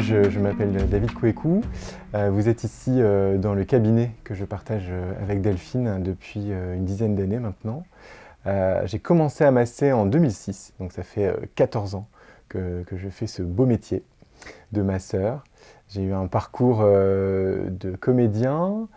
je m'appelle David Kouékou. Vous êtes ici dans le cabinet que je partage avec Delphine depuis une dizaine d'années maintenant. J'ai commencé à masser en 2006, donc ça fait 14 ans que je fais ce beau métier de masseur. J'ai eu un parcours de comédien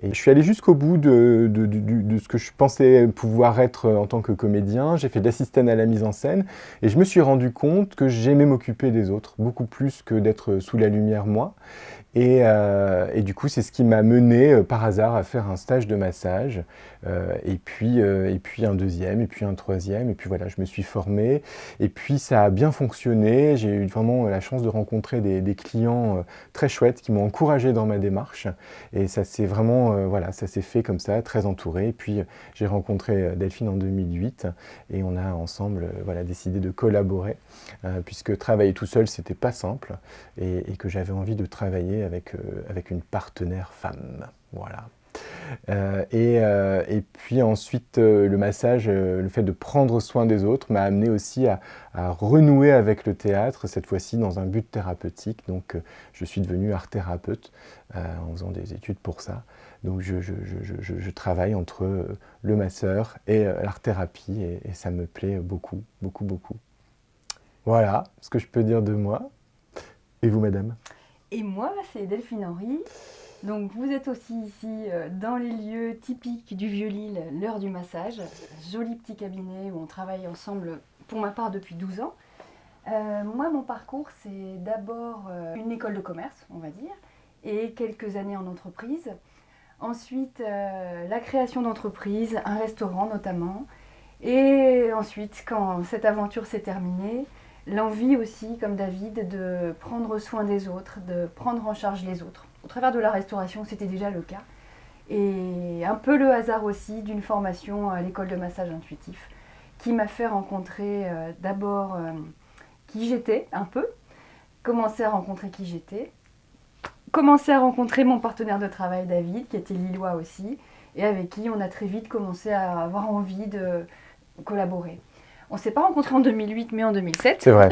et je suis allé jusqu'au bout de ce que je pensais pouvoir être en tant que comédien. J'ai fait d'assistant à la mise en scène et je me suis rendu compte que j'aimais m'occuper des autres, beaucoup plus que d'être sous la lumière moi. Et du coup, c'est ce qui m'a mené par hasard à faire un stage de massage, et puis un deuxième, et puis un troisième, et puis voilà, je me suis formé, et puis ça a bien fonctionné. J'ai eu vraiment la chance de rencontrer des clients très chouettes qui m'ont encouragé dans ma démarche, et ça s'est vraiment, voilà, ça s'est fait comme ça, très entouré. Et puis j'ai rencontré Delphine en 2008, et on a ensemble voilà, décidé de collaborer, puisque travailler tout seul, c'était pas simple, et que j'avais envie de travailler avec une partenaire femme. Voilà. Et puis ensuite, le massage, le fait de prendre soin des autres m'a amené aussi à renouer avec le théâtre, cette fois-ci dans un but thérapeutique. Donc je suis devenu art thérapeute en faisant des études pour ça. Donc je travaille entre le masseur et l'art thérapie et ça me plaît beaucoup, beaucoup, beaucoup. Voilà ce que je peux dire de moi. Et vous, madame ? Et moi, c'est Delphine Henry. Donc, vous êtes aussi ici dans les lieux typiques du Vieux-Lille, l'heure du massage. Joli petit cabinet où on travaille ensemble, pour ma part, depuis 12 ans. Moi, mon parcours, c'est d'abord une école de commerce, on va dire, et quelques années en entreprise. Ensuite, la création d'entreprise, un restaurant notamment. Et ensuite, quand cette aventure s'est terminée, l'envie aussi, comme David, de prendre soin des autres, de prendre en charge les autres. Au travers de la restauration, c'était déjà le cas. Et un peu le hasard aussi d'une formation à l'école de massage intuitif qui m'a fait rencontrer d'abord qui j'étais, un peu, commencer à rencontrer qui j'étais, commencer à rencontrer mon partenaire de travail, David, qui était lillois aussi, et avec qui on a très vite commencé à avoir envie de collaborer. On ne s'est pas rencontrés en 2008, mais en 2007. C'est vrai,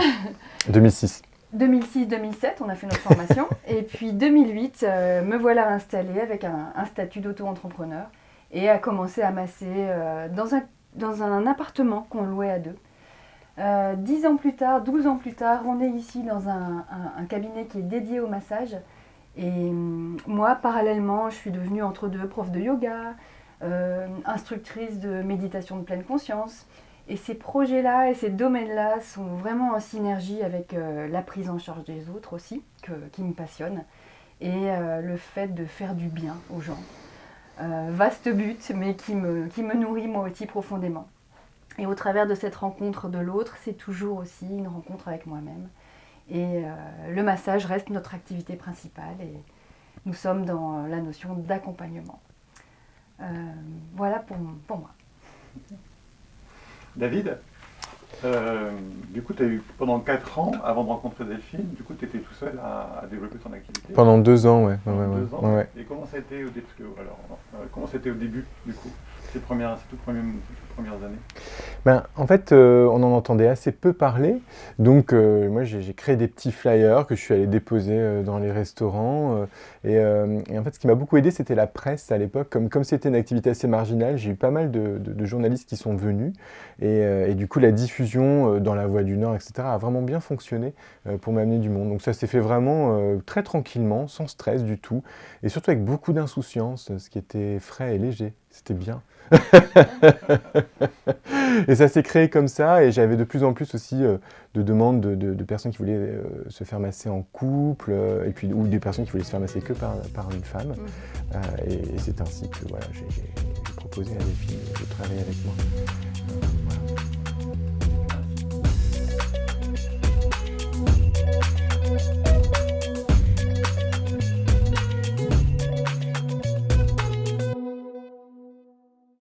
2006. 2006-2007, on a fait notre formation. Et puis 2008, me voilà installée avec un statut d'auto-entrepreneur et a commencé à masser dans un appartement qu'on louait à deux. 10 ans plus tard, 12 ans plus tard, on est ici dans un cabinet qui est dédié au massage. Et moi, parallèlement, je suis devenue entre deux prof de yoga, instructrice de méditation de pleine conscience. Et ces projets-là et ces domaines-là sont vraiment en synergie avec la prise en charge des autres aussi, qui me passionne, et le fait de faire du bien aux gens. Vaste but, mais qui me nourrit moi aussi profondément. Et au travers de cette rencontre de l'autre, c'est toujours aussi une rencontre avec moi-même. Et le massage reste notre activité principale et nous sommes dans la notion d'accompagnement. Voilà pour moi. David, du coup, tu as eu pendant 4 ans, avant de rencontrer Delphine, du coup, tu étais tout seul à développer ton activité. Pendant 2 ans, ouais. Pendant 2 ans. Ouais. Et comment ça a été au début, comment c'était au début, du coup, ces toutes premières années? En fait, on en entendait assez peu parler, donc moi j'ai créé des petits flyers que je suis allé déposer dans les restaurants, et en fait ce qui m'a beaucoup aidé c'était la presse à l'époque, comme c'était une activité assez marginale, j'ai eu pas mal de journalistes qui sont venus, et du coup la diffusion dans La Voix du Nord, etc. a vraiment bien fonctionné pour m'amener du monde, donc ça s'est fait vraiment très tranquillement, sans stress du tout, et surtout avec beaucoup d'insouciance, ce qui était frais et léger, c'était bien. Et ça s'est créé comme ça, et j'avais de plus en plus aussi de demandes de personnes qui voulaient se faire masser en couple, et puis, ou des personnes qui voulaient se faire masser que par une femme. Et c'est ainsi que voilà, j'ai proposé à Delphine de travailler avec moi.